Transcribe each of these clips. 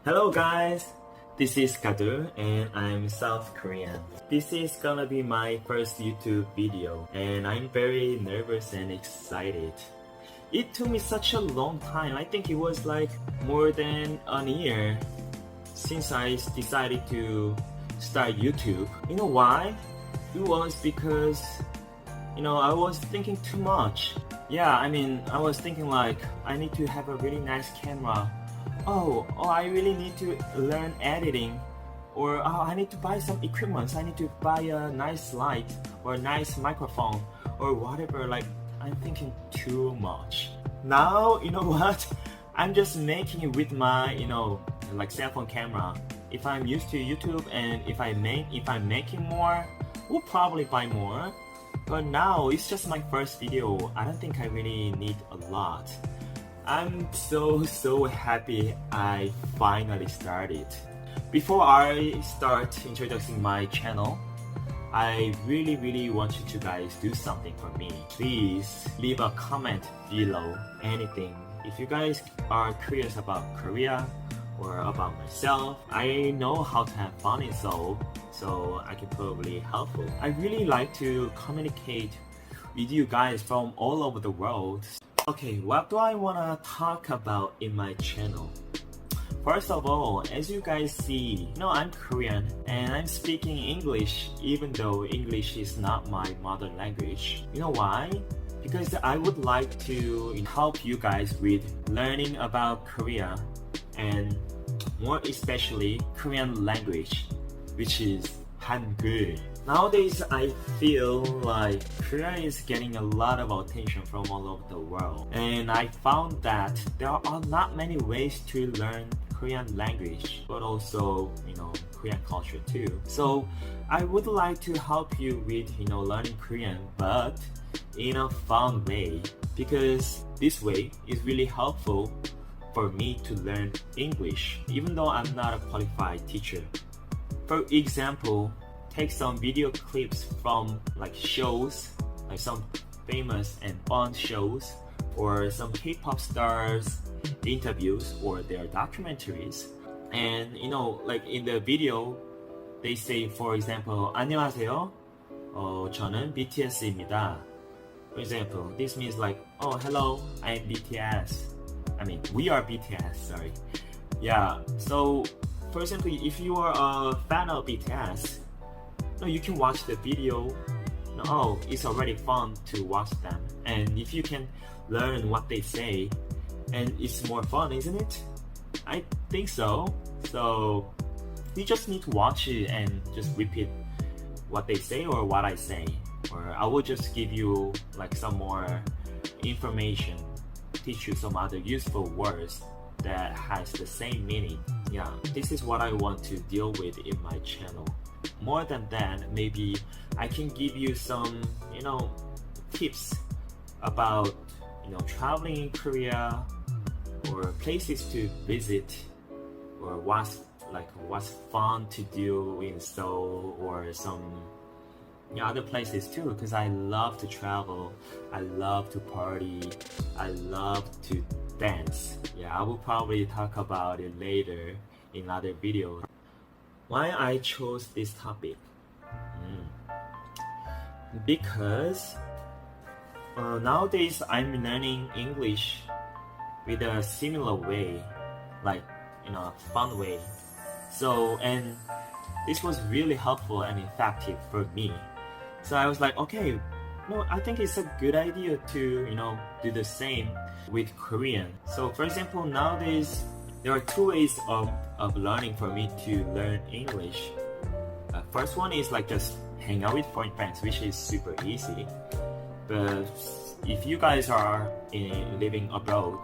Hello guys, this is Kadu and I'm South Korean. This is gonna be my first YouTube video and I'm very nervous and excited. It took me such a long time. I think it was like more than a year since I decided to start YouTube. You know why? It was because I was thinking too much. I was thinking like I need to have a really nice camera. I really need to learn editing, or I need to buy some equipment. I need to buy a nice light or a nice microphone or whatever. Like I'm thinking too much. Now you know what? I'm just making it with my like cell phone camera. If I'm used to YouTube and if I'm making more, we'll probably buy more. But now it's just my first video. I don't think I really need a lot. I'm so happy I finally started. Before I start introducing my channel, I really want you to guys do something for me. Please leave a comment below, anything. If you guys are curious about Korea or about myself, I know how to have fun in Seoul, so I can probably helpful. I really like to communicate with you guys from all over the world. Okay, what do I want to talk about in my channel? First of all, as you guys see, I'm Korean and I'm speaking English even though English is not my mother language. You know why? Because I would like to help you guys with learning about Korea and more especially Korean language, which is Hangul. Nowadays, I feel like Korea is getting a lot of attention from all over the world. And I found that there are not many ways to learn Korean language, but also, Korean culture too. So I would like to help you with, learning Korean, but in a fun way. Because this way is really helpful for me to learn English, even though I'm not a qualified teacher. For example, take some video clips from like shows, like some famous and fun shows, or some K-pop stars interviews or their documentaries. And like in the video, they say, for example, 안녕하세요. 저는 BTS입니다. For example, this means like, hello, I'm BTS. We are BTS, sorry. Yeah, so for example, if you are a fan of BTS, you can watch the video. It's already fun to watch them. And if you can learn what they say, and it's more fun, isn't it? I think so. So you just need to watch it and just repeat what they say or what I say. Or I will just give you like some more information, teach you some other useful words that has the same meaning. Yeah, this is what I want to deal with in my channel. More than that, maybe I can give you some, tips about, traveling in Korea, or places to visit, or what's fun to do in Seoul, or some other places too. Because I love to travel, I love to party, I love to dance. Yeah, I will probably talk about it later in other videos. Why I chose this topic? Because nowadays I'm learning English with a similar way, like in a fun way. So, and this was really helpful and effective for me. So I was like, okay, I think it's a good idea to do the same with Korean. So for example, nowadays there are two ways of learning for me to learn English. First one is like just hang out with foreign friends, which is super easy. But if you guys are living abroad,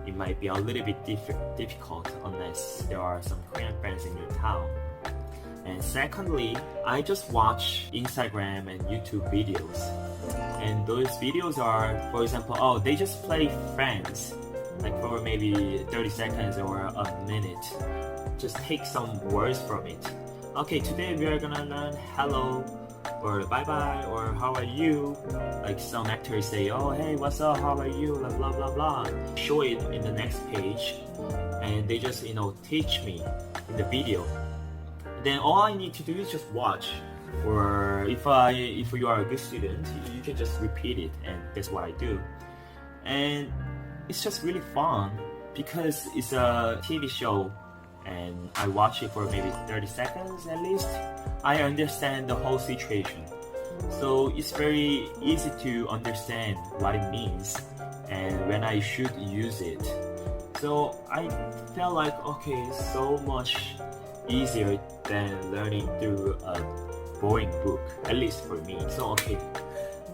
it might be a little bit difficult unless there are some Korean friends in your town. And secondly, I just watch Instagram and YouTube videos. And those videos are, for example, they just play Friends, like for maybe 30 seconds or a minute. Just take some words from it. Okay, today we are gonna learn hello, or bye bye, or how are you? Like some actors say, oh hey, what's up, how are you? Blah blah blah blah. Show it in the next page. and they just teach me in the video. Then all I need to do is just watch, or if you are a good student, you can just repeat it, and that's what I do. And it's just really fun because it's a TV show and I watch it for maybe 30 seconds at least. I understand the whole situation. So it's very easy to understand what it means and when I should use it. So I felt like, okay, it's so much easier than learning through a boring book, at least for me. So okay,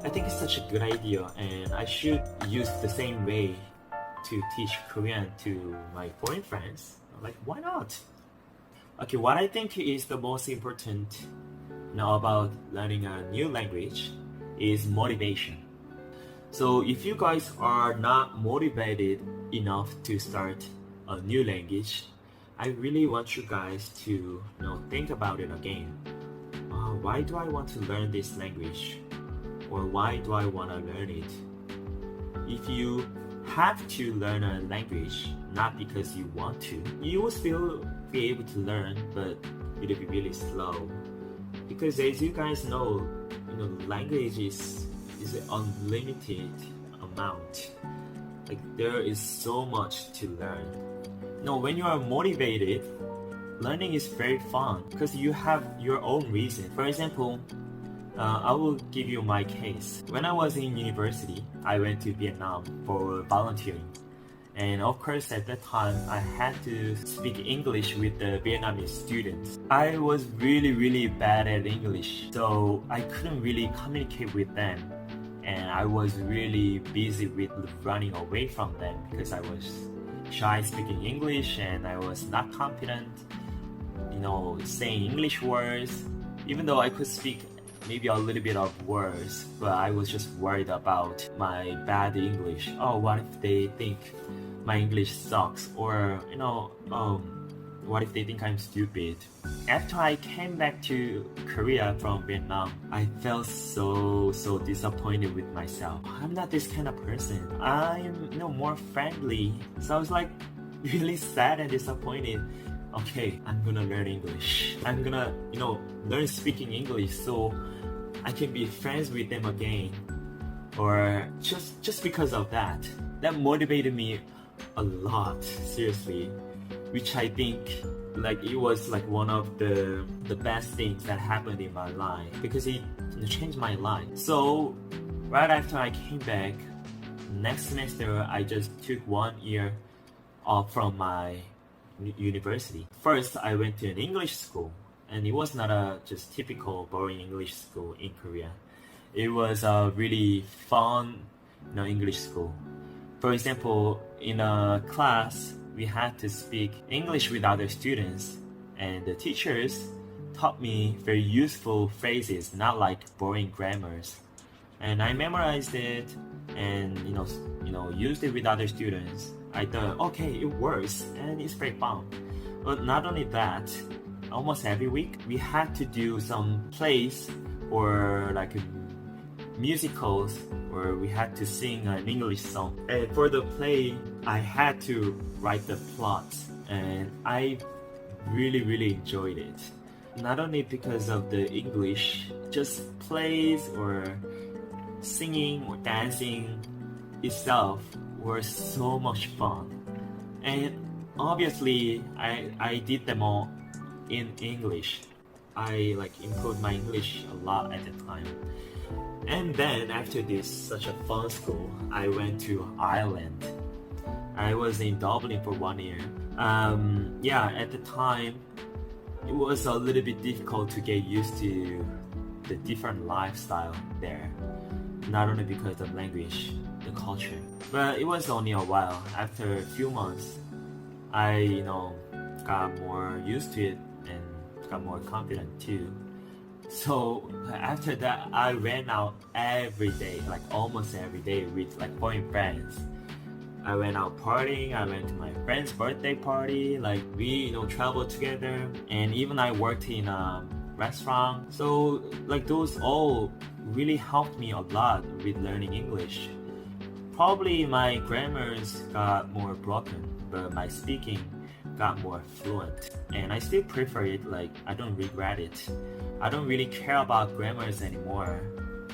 I think it's such a good idea and I should use the same way to teach Korean to my foreign friends. Like, why not? Okay, what I think is the most important about learning a new language is motivation. So if you guys are not motivated enough to start a new language, I really want you guys to think about it again. Why do I want to learn this language? Or why do I want to learn it? If you have to learn a language not because you want to, you will still be able to learn, but it'll be really slow. Because as you guys know, language is an unlimited amount. Like, there is so much to learn. When you are motivated, learning is very fun because you have your own reason. For example, I will give you my case. When I was in university, I went to Vietnam for volunteering. And of course, at that time, I had to speak English with the Vietnamese students. I was really, really bad at English, so I couldn't really communicate with them. And I was really busy with running away from them because I was shy speaking English and I was not confident, saying English words. Even though I could speak maybe a little bit of words, but I was just worried about my bad English. Oh, what if they think my English sucks? Or, what if they think I'm stupid? After I came back to Korea from Vietnam, I felt so disappointed with myself. I'm not this kind of person. I'm, more friendly. So I was like really sad and disappointed. Okay, I'm gonna learn English. I'm gonna, learn speaking English so I can be friends with them again. Or just because of that. That motivated me a lot, seriously. Which I think it was one of the best things that happened in my life because it changed my life. So right after I came back, next semester I just took 1 year off from my university. First, I went to an English school, and it was not a just typical boring English school in Korea. It was a really fun, English school. For example, in a class, we had to speak English with other students, and the teachers taught me very useful phrases, not like boring grammars. And I memorized it and used it with other students. I thought, okay, it works and it's very fun. But not only that, almost every week we had to do some plays or musicals where we had to sing an English song. And for the play, I had to write the plot, and I really enjoyed it. Not only because of the English, just plays or singing or dancing itself were so much fun. And obviously, I did them all in English. I improved my English a lot at the time. And then after this such a fun school, I went to Ireland. I was in Dublin for 1 year. At the time, it was a little bit difficult to get used to the different lifestyle there. Not only because of language, the culture, but it was only a while. After a few months, I got more used to it and got more confident too. So after that, I went out every day, almost every day with foreign friends. I went out partying, I went to my friend's birthday party, we traveled together, and even I worked in a restaurant. So those all really helped me a lot with learning English. Probably my grammars got more broken, but my speaking got more fluent. And I still prefer it, like I don't regret it. I don't really care about grammars anymore.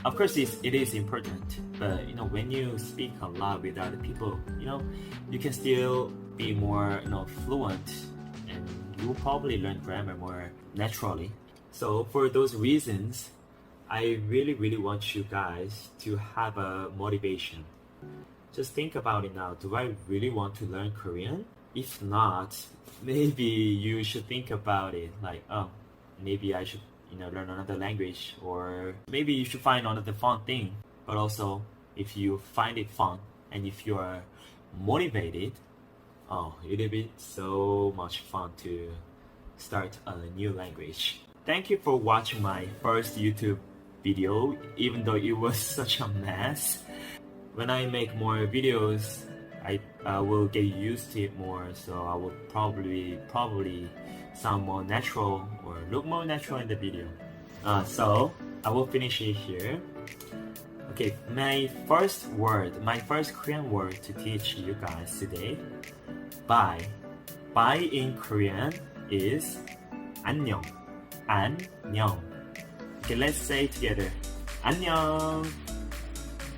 Of course, it is important, but when you speak a lot with other people, you can still be more fluent, and you will probably learn grammar more naturally. So for those reasons, I really want you guys to have a motivation. Just think about it now. Do I really want to learn Korean? If not, maybe you should think about it, like, oh, maybe I should learn another language, or maybe you should find another fun thing. But also, if you find it fun and if you are motivated, it'll be so much fun to start a new language. Thank you for watching my first YouTube video, even though it was such a mess. When I make more videos, I will get used to it more, so I will probably sound more natural or look more natural in the video. So I will finish it here. Okay, my first Korean word to teach you guys today, bye. Bye in Korean is 안녕. 안녕. Okay, let's say it together. 안녕.